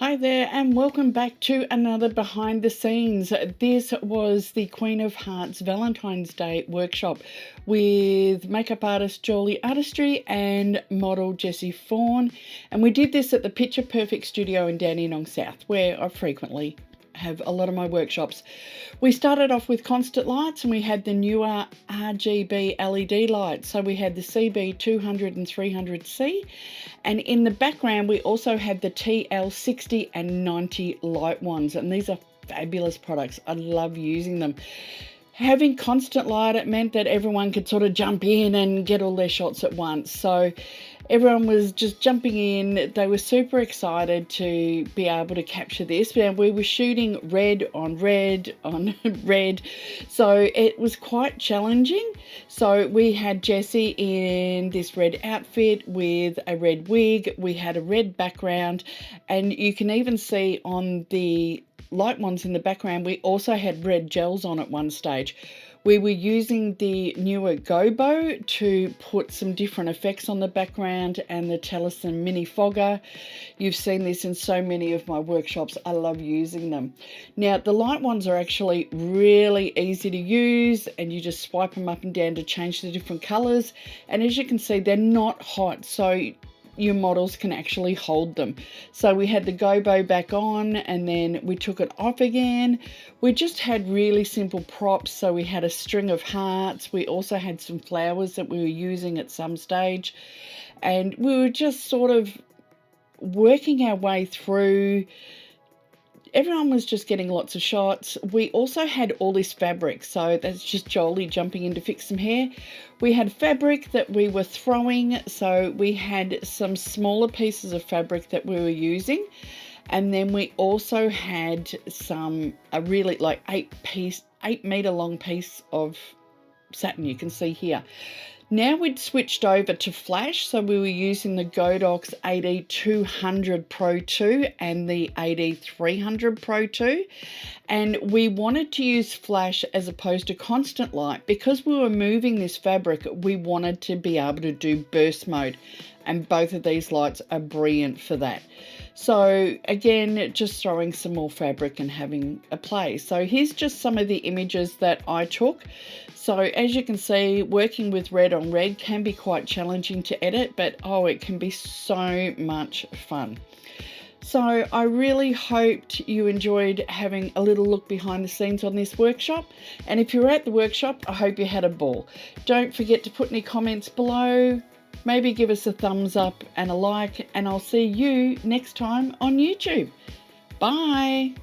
Hi there and welcome back to another behind the scenes. This was the Queen of Hearts Valentine's Day workshop with makeup artist Jolie Artistry and model Jessie Fawn, and we did this at the Picture Perfect studio in Dandenong South, where I frequently have a lot of my workshops. We started off with constant lights and we had the Neewer RGB LED lights. So we had the CB 200 and 300C, and in the background we also had the TL 60 and 90 light ones, and these are fabulous products. I love using them. Having constant light, it meant that everyone could sort of jump in and get all their shots at once. So everyone was just jumping in. They were super excited to be able to capture this. And we were shooting red on red on red. So it was quite challenging. So we had Jessie in this red outfit with a red wig. We had a red background, and you can even see on the light ones in the background, we also had red gels on at one stage. We were using the Neewer Gobo to put some different effects on the background, and the Tellison Mini Fogger. You've seen this in so many of my workshops. I love using them. Now, the light ones are actually really easy to use, and you just swipe them up and down to change the different colors. And as you can see, they're not hot, so your models can actually hold them. So we had the gobo back on and then we took it off again. We just had really simple props. So we had a string of hearts. We also had some flowers that we were using at some stage, and we were just sort of working our way through. Everyone was just getting lots of shots. We also had all this fabric, so that's just Jolie jumping in to fix some hair. We had fabric that we were throwing, so we had some smaller pieces of fabric that we were using, and then we also had a really like 8 meter long piece of satin, you can see here. Now we'd switched over to flash, so we were using the Godox AD200 Pro 2 and the AD300 Pro 2, and we wanted to use flash as opposed to constant light because we were moving this fabric. We wanted to be able to do burst mode, and both of these lights are brilliant for that. So again, just throwing some more fabric and having a play. So here's just some of the images that I took. So as you can see, working with red on red can be quite challenging to edit, but oh, it can be so much fun. So I really hoped you enjoyed having a little look behind the scenes on this workshop. And if you're at the workshop, I hope you had a ball. Don't forget to put any comments below. Maybe give us a thumbs up and a like, and I'll see you next time on YouTube. Bye.